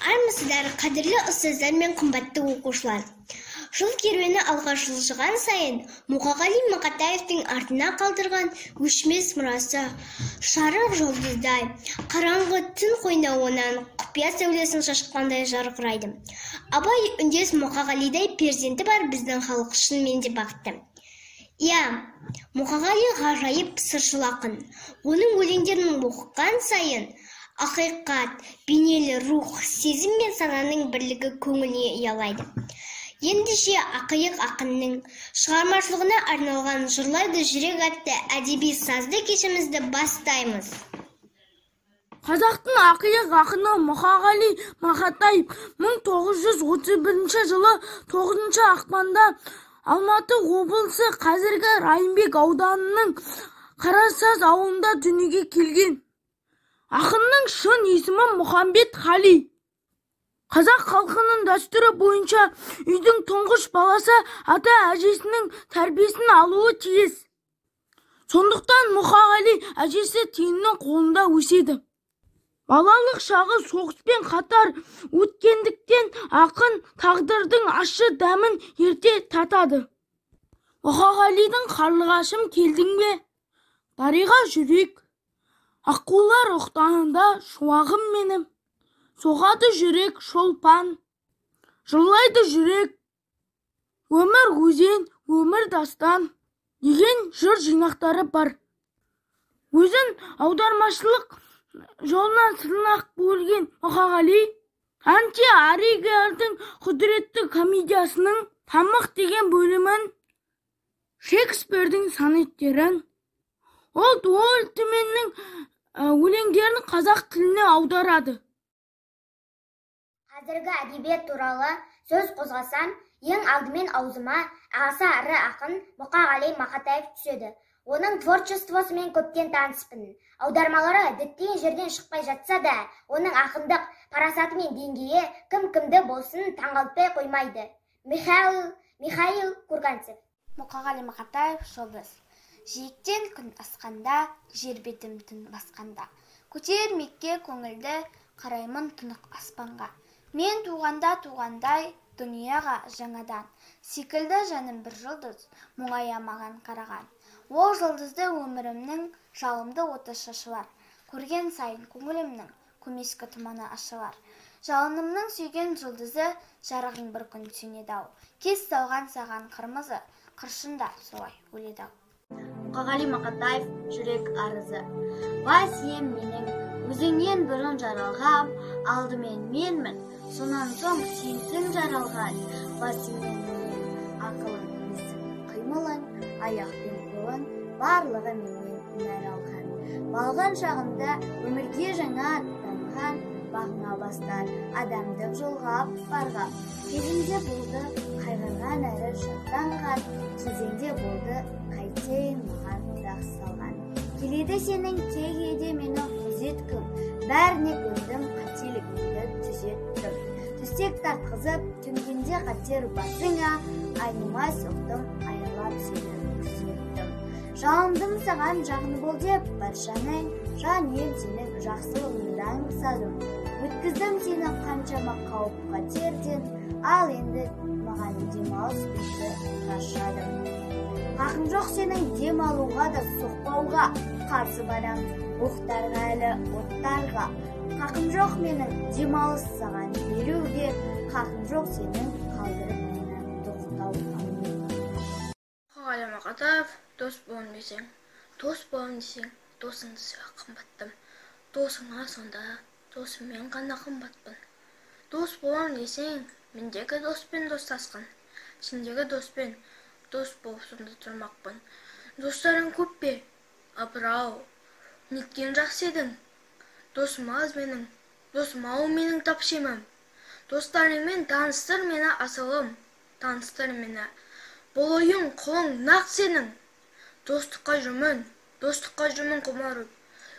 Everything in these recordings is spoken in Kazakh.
Армысыздар, қадірлі ұстаздар мен қымбатты оқушылар. Жыл керуені алға жылжыған сайын Мұқағали Мақатаевтың артына қалдырған өшмес мұрасы шарық жұлдыздай, қараңғы түн қойнауынан құпия сәулесін шашқандай жарқырайды. Абай үндес Мұқағалидай перзенті бар біздің халық шынымен де бақытты. Иә, Мұқағали ғажайып сыршыл ақын. Оның өлеңдерін оқыған сайын ақиқат, бейнелі рух, сезім мен сананың бірлігі көңіліне ұялайды. Ендеше ақиық ақынның шығармашылығына арналған жырлайды жүрек атты әдеби сазды кешімізді бастаймыз. Қазақтың ақиық ақыны Мұқағали Мақатаев 1931 жылы 9 ақпанда Алматы облысы қазіргі Райымбек ауданының Қарасаз ауылында дүниеге келген. Ақынның шын есімі Мұхамбет Қали. Қазақ халқының дәстүрі бойынша үйдің тұңғыш баласы ата-әжесінің тәрбиесін алуы тиіс. Сондықтан Мұқағали әжесі теңнің қолында өседі. Балалық шағы соғыспен қатар өткендіктен ақын тағдырдың ащы дәмін ерте татады. Мұқағалидың қарлығашым келдің бе? Дариға жүрек. Аққулар ұқтанында шуағым менім, соғады жүрек шолпан, жырлайды жүрек, өмір өзен, өмір дастан деген жыр жинақтары бар. Өзін аудармашылық жолынан сырнақ бөлген Мұқағали, Анти-Аригардың құдіретті комедиясының Тамық деген бөлімін, Шекспирдің сонеттерін, ол Түменнің өлеңдерін қазақ тіліне аударады. Қазіргі әдебиет туралы сөз қозғасам, ең алдымен аузыма аса ірі ақын Мұқағали Мақатаев түседі. Оның творчествосымен көптен таныспын. Аудармалары діттеген жерден шықпай жатса да, оның ақындық парасаты мен деңгейі кім-кімді болсын таңғалтпай қоймайды. Михаил Курганцев. Мұқағали Мақатаев жұлдыз. Жиектен күн асқанда, жер бетім түн басқанда. Көтермекке көңілді, қараймын тұнық аспанға. Мен туғандай, дүнияға жаңадан. Секілді жаным бір жұлдыз, мұңая маған қараған. Ол жұлдызды өмірімнің жалымды оты шашылар. Көрген сайын көңілімнің көмескі тұманы ашылар. Жалынымның сүйген жұлдызы, жарығың бір күн сөнеді-ау. Кес салған саған қырмызы, қыршында солай өледі-ау. Мұқағали Мақатаев жүрек арызы. Бай сием менің, өзіңнен бұрын жаралғам, алдымен менмін, сонан соң сенсің жаралған. Басымен менен ақылың, есің, қимылың, аяқ пен қолың, барлығы менен нәр алған. Балған шағында өмірге жаңа аттанған, бағына бастар адамдық жолға барған. Кезінде болды қайғырған әрі шаттанған, кезеңде болды қайтейін маған дақ салған. Келеді сенің кей-кейде мені күзеткім, бәріне көндім, қателігімді түзеттім. Төстек тартқызып, түнгенде қатер басыңа, айнымай соқтым, аялап сені күзеттім. Жалындым саған жағны бол деп, баршаның, жан ем сенің жақсылығыңдан сазым. Өткіздім сені қаншама қауіп қатерден, ал енді маған демалыс күшті қашадым. Қақым жоқ сенің дем алуға да соқпауға, қарсы барам оқтарға әлі оттарға. Қақым жоқ менің демалыс саған беруге, қақым жоқ сенің қалдырып мені тоқтауға. Мұқағали Мақатаев, дос болын десең, досыңды сүйе қымбаттым. Досыңа сонда, досыммен ғана қымбатпын. Дос болам десең, мендегі доспен достасқын. Сендегі доспен дос болып сонда тұрмақпын. Достарың көп пе? Апыр-ау, неткен жақсы едің. Досым аз менің, досым-ау менің тапшемім. Достарыңмен таныстыр мені асылым, таныстыр мені. Бұл ойың құлың нақ сенің. Достыққа жүрмін құмарып.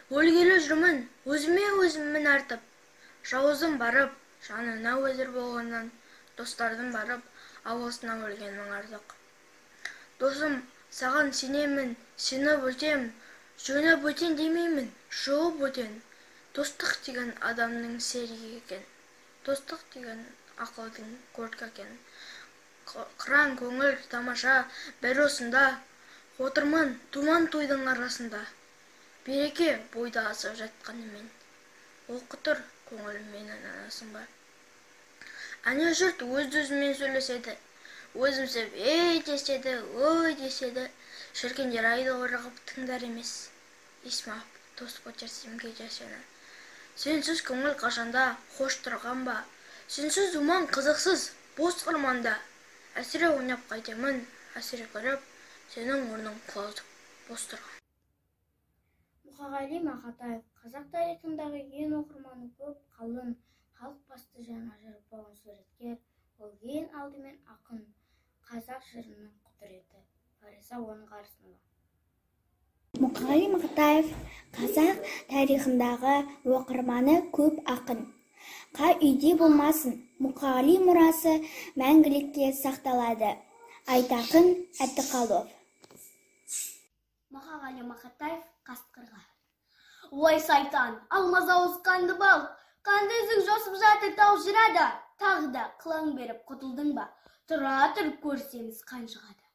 Өлгелі жүрмін, өзіме артып. Жауызым барып, жанына өзір болғаннан, достардың барып, ауысына өлгеннің артық. Досым, саған сенемін, сені бөтем, жөні бөтен демеймін, жуы бөтен. Достық деген адамның серігі екен. достық деген ақылдың көркі екен. Қыран көңіл тамаша бір осында, отырмын думан тойдың арасында. Береке бойда асып жатқанымен, оқытыр көңілім менің анасын ба. Әне жұрт өз-өзімен сөйлеседі, өзімсіп ей деседі, ой деседі, шіркендер айды орағып тыңдар емес. Исмап, дос көтерсем кежесені. Сенсіз көңіл қашанда хош тұрған ба, сенсіз думан қызықсыз, бос қырманда. Әсіре ойнап қайтемін, әсіре көріп, сенің орның құлазып бос тұрған. Мұқағали Мақатаев қазақ тарихындағы ең оқырманы көп, қалың, халық басты жана жыр болған суреткер, ол ең алдымен ақын, қазақ жырының құдіреті. Фариза Оңғарсынова. Мұқағали Мақатаев қазақ тарихындағы оқырманы көп ақын. Қай үйде болмасын, Мұқағали мұрасы мәңгілікке сақталады. Айтақын Әбдіқалов. Мұқағали Мақатаев Қасқырға. Ой сайтан, алмаз ауыз қанды бал, қанды үзік жосып жатыр тау жырада, тағы да қылаң беріп құтылдың ба, тұра тұр көрсеміз қан шығады.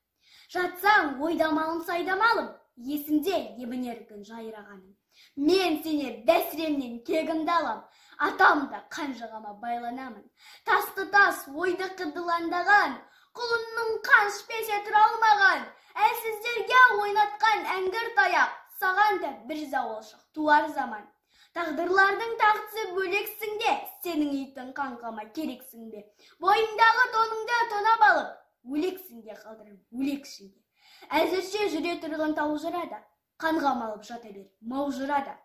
Жатсаң ойдамалым сайдамалым, есінде ебінер күн жайрағаным. Мен сене бәсіремнен кегімді алам, атамда қанжығама байланамын. Тасты тас ойды қыдыландаған, құлынның қан ішпесе тұра алмаған, әлсіздерге ойнатқан әңгір таяқ, саған да бір зауалшық туар заман. Тағдырлардың тағысы бөлексің де, сенің итің қанқама керексің бе. Бойыңдағы тоныңды тонап алып, өлексің де қалдырып өлексің де. Әзірше жүре тұрған тау жырада, қанға малып жата бер, мау жырада.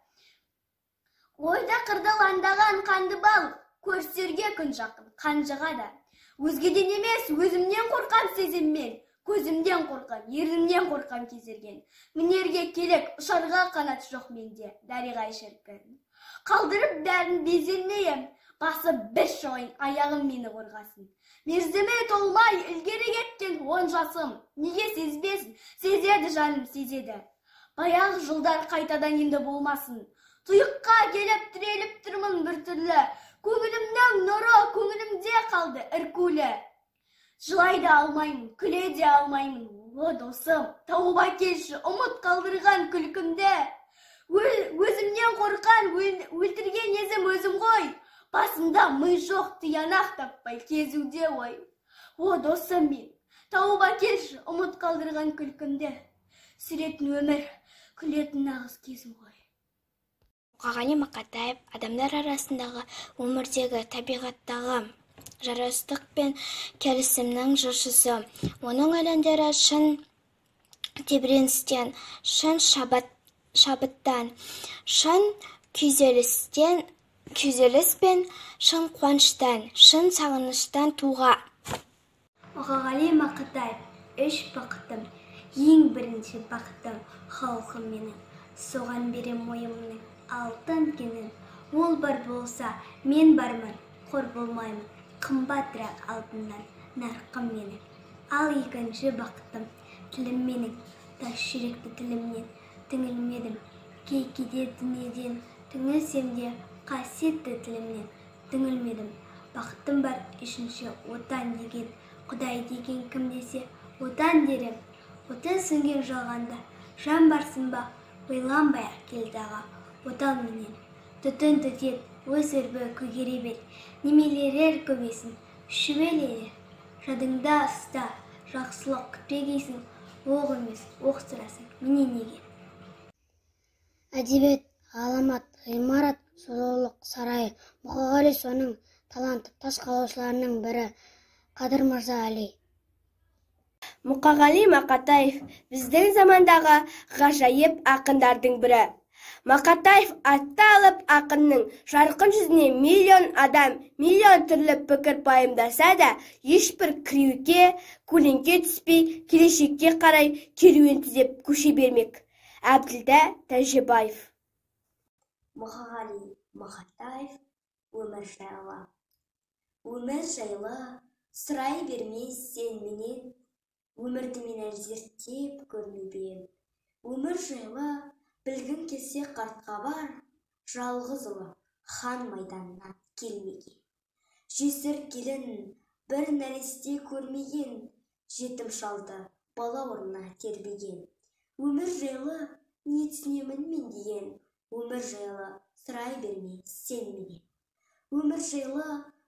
Ойда қырдаландаған қанды бал, көрсерге күн жақын қанжыға да. Өзгеден емес, өзімнен қорқан сезіммен, көзімден қорқан, ерімнен қорқан кезерген. Мінерге келек, ұшарға қанат жоқ менде, дариғай шіркін. Қалдырып бәрін безелмейім, басы бір шойын, аяғым мені қорғасын. Мерзіме толмай, ілгері кеткен 10 жасым, неге сезбесін, сезеді жаным, сезеді. Баяғы жылдар қайтадан енді болмасын. Тұйыққа келіп тіреліп тұрмын бір түрлі, көңілімнің нұры көңілімде қалды іркулі. Жылай да алмаймын, күле де алмаймын, о досым, тауып әкелші ұмыт қалдырған күлкімді. Өзімнен қорқан, өлтірген езім өзім ғой, басында мы жоқ тиянақ таппай кезуде ой. О досым мен, тауып әкелші ұмыт қалдырған күлкімді. Сүретін өмір, күлетін нағыз кезім ғой. Мұқағали Мақатаев адамдар арасындағы өмірдегі табиғаттағы жарастық пен келісімнің жыршысы. Оның өлеңдері шын тебіреністен, шын шабыттан, шын күйзеліс пен шын қуаныштан, шын сағыныштан туға. Мұқағали Мақатаев, үш бақытым, ең бірінші бақытым халқым менің. Соған берем мойымның алтын кенін. Ол бар болса, мен бармын, қор болмаймын. Қымбатырақ алтыннан нарқым менің. Ал екінші бақытым тілім менің. Тас жүректі тілімнен түңілмедім. Кейкеде дүниеден түңілсем де қасиетті тілімнен түңілмедім. Бақытым бар үшінші отан деген, Құдай деген кім десе отан дерем. Отан сөнген жалғанда жан барсын ба, ойланбай-ақ келді аға отан менен. Түтін түтет, өз өрбі көгере бер, немелерер көбесін, шүбелері. Жадыңда ұста, жақсылық күтпегейсің, оқ емес, оқ сұрасың, менен неге. Әдебиет, ғаламат, ғимарат, сұлулық сарайы. Мұқағали соның талантты тас қалаушыларының бірі. Қадыр Мырза Әли. Мұқағали Мақатаев біздің замандағы ғажайып ақындардың бірі. Мақатаев атты алып ақынның жарқын жүзіне миллион адам, миллион түрлі пікір пайымдаса да, ешбір кіреуке, көлеңке түспей, келешекке қарай керуен түзеп көше бермек. Әбділда Тәжібаев. Мұқағали Мақатаев өмір жайлы. Өмір жайлы сұрай бермес сен менен, өмірді мен зерттеп көрмебем. Өмір жайлы білгін келсе қартқа бар, жалғыз ұлы хан майданына келмеген. Жесір келін бір нәресте көрмеген, жетім шалды балауырына тербеген. Өмір жайлы не түсінемін мен деген, өмір жайлы сұрай берме сен менен. Өмір жайлы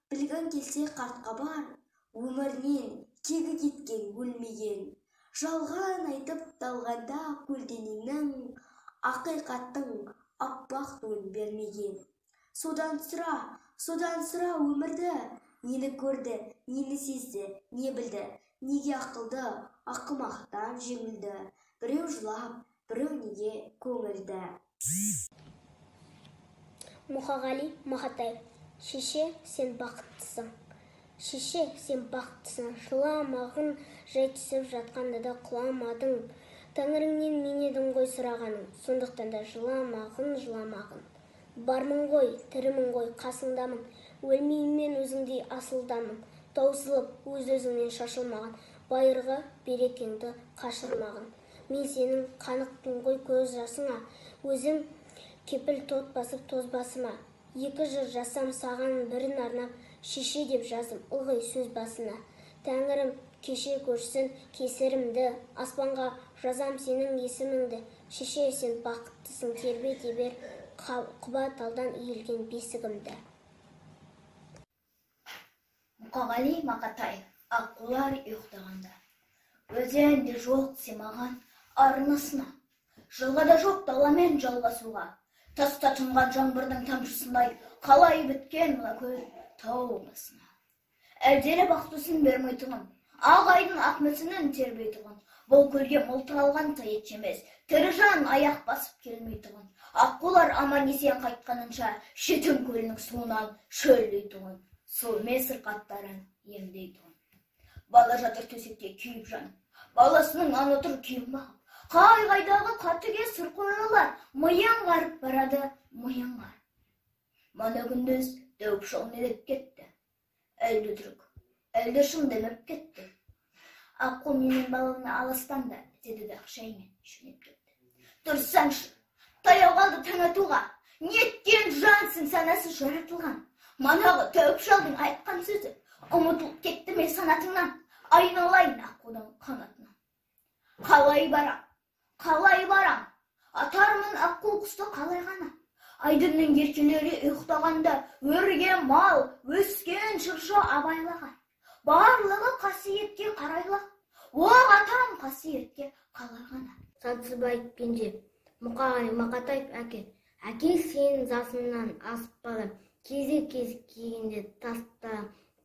білгің келсе қартқа бар, өмірінен кегі кеткен өлмеген. Жалған айтып талғанда көлденеңнің, ақиқаттың аппақ туын бермеген. Содан сұра өмірді, нені көрді, нені сезді, не білді, неге ақылды, ақымақтан жеңілді. Біреу жылап, біреу неге көңілді. Мұқағали Мақатаев. Шеше, сен бақыттысың. Шеше, сен бақыттысың. Жыламағын жай түсіп жатқанда да құламадың. Тәңіріңнен мен едім ғой сұрағаның, сондықтан да жыламағын. Бармын ғой, тірімін ғой, қасыңдамын. Өлмеймен өзіңдей асылдамын. Таусылып, өз-өзіңнен шашылмаған, байырғы берекеңді қашырмағын. Мен сенің қанықпын ғой көз жасыңа, өзім кепіл тот басып тоз басыма. Екі жыр жасам саған бірін арнап, шеше деп жазым ылғи сөз басына. Тәңірім кеше көрсін кесірімді, аспанға жазам сенің есіміңді. Шеше, сен бақыттысың, тербете бер құба талдан иілген бесігімді. Мұқағали Мақатаев. Аққулар ұйықтағанда. Өзенде жоқ семаған арнасына, жылғада жоқ даламен жалғасуға. Таста тұнған жаңбырдың тамшысындай қалай біткен мына көл тау басына. Әлделі бақтысын бермейтұғын, ағайдың ақ мүсінін тербейтұғын. Бұл көлге мылтық алған тайет емес, тірі жан аяқ басып келмейтұғын. Аққулар аман есен қайтқанынша Шетін көлінің суынан шөлдейтұғын. Суымен сырқаттарын емдейтұғын. Бала жатыр төсекте күйіп жан, баласының ан отыр күйіп мағып. Қай-қайдағы қатыге сыр қойылар, миың қарып барады, миың қар. Мана күндіз дөп шал недеп кетті. Әлді түрік, әлді шын демеп кетті. Аққу менің балығына алыстанда, деді дағы шаймен шөнеп кетті. Тұрсаңшы, таяу қалды таң атуға, неткен жансың санасы жаратылған. Манағы төп шалдың айтқан сөзі, ұмытылып кетті ме санатыңнан, айналайын аққудың қанатынан. Қалай барам, атармын аққу құсты қалай ғана. Айдынның еркелері ұйықтағанда, өрген мал, өскен шырша абайлаған. Барлығы қасиетке қарайлақ, оқ атам қасиетке қалай ғана. Сансызбай пенде, Мұқағали Мақатаев әке. Әке сенің жасыңнан асып бала, кезек-кезек кигенде тасып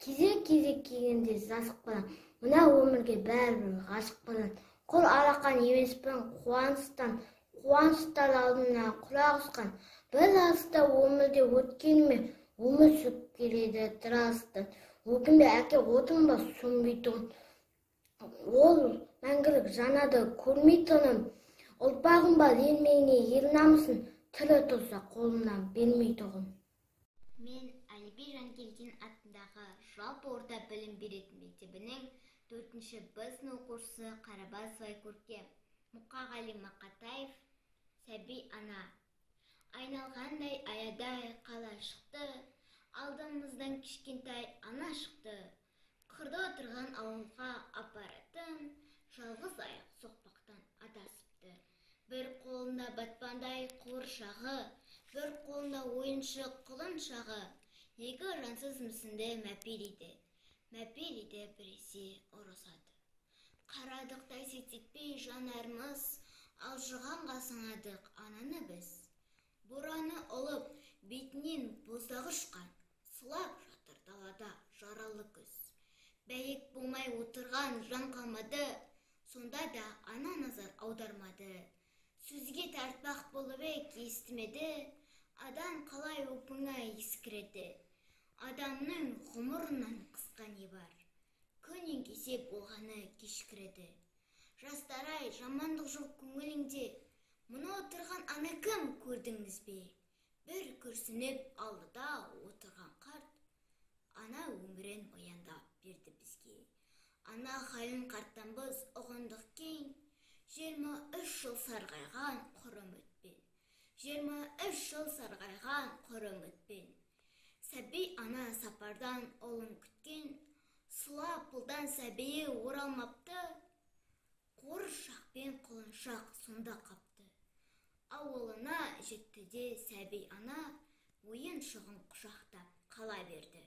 кезек-кезек кигенде засып бала. Мына өмірге бәрібір ғашық бала. Қол алақан емеспін қуаныштан алдына құлақ ұсқан. Бір асыста өмірде өткеніме өмір сүріп келеді тырастан. Өкінбе әке отын ба сөнбейтұғын. Ол мәңгілік жанады көрмейтұғын. Ұлпағым ба ермегіне ел намысын, тірі тұрса қолынан бермейтұғын. Мен Әліби Жангелдин атындағы жалпы орта білім беретін мектебінің 4-ші Б сынып оқушысы Қарабасова Көркем. Мұқағали Мақатаев, сәби ана. Айналғандай аядай қала шықты, алдымыздан кішкентай ана шықты. Қырда отырған ауылға апаратын, жалғыз аяқ соқпақтан адасыпты. Бір қолында батпандай қуыршағы, бір қолында ойыншық құлыншағы. Екі жансыз мүсінді мәпелейді. Мәпелейді біресе ұрысады. Қарадықтай сететпей жанармыз, алжығанға сыңадық ананы біз. Бораны ұлып, бетінен боздағы ұшқан, сылап жатыр далада жаралы күз. Бәйек болмай отырған жан қалмады, сонда да ана назар аудармады. Сөзге тартпақ болып естімеді, адам қалай опыңа ескіреді. Адамның ғұмырынан қысқа не бар, күн еңкесек болғаны кешкіреді. Жастарай, жамандық жоқ көңіліңде, мұны отырған ана кім көрдіңіз бе? Бір күрсініп алдыда отырған қарт, ана өмірін баяндап берді бізге. Ана халін қарттанбыз ұғындық кең, 23 жыл сарғайған құрым өтпен. 23 жыл сарғайған құрым өтпен. Сәби ана сапардан олын күткен, сыла пұлдан сәбейі оралмапты, қоршақ пен құлыншақ сонда қапты. Ауылына жетті де сәби ана ойын шығын құшақтап қала берді.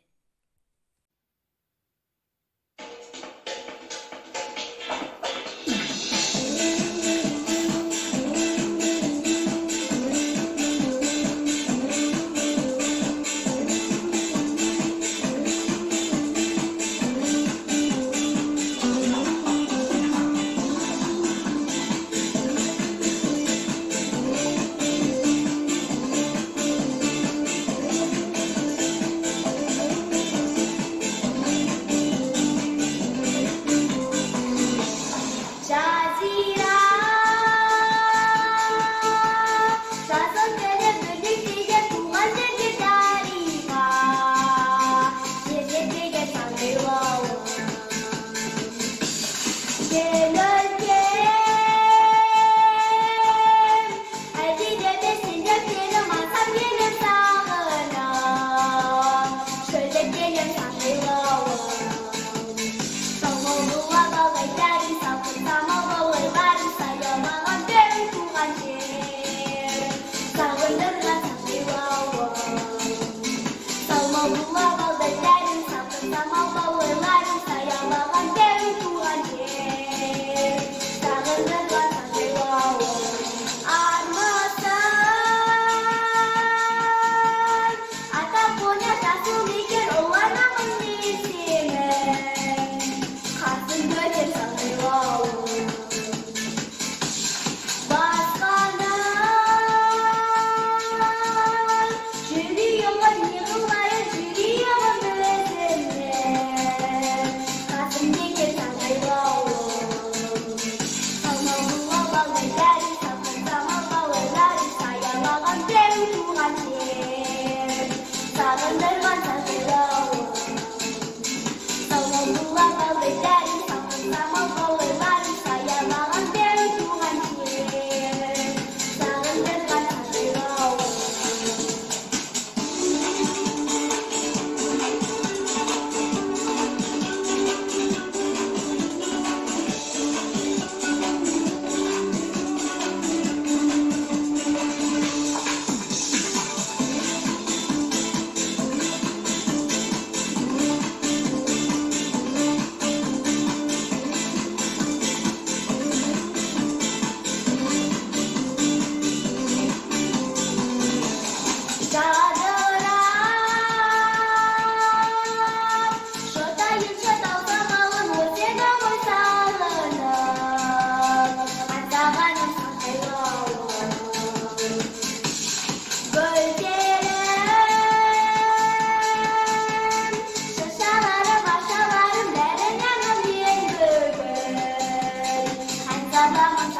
Sama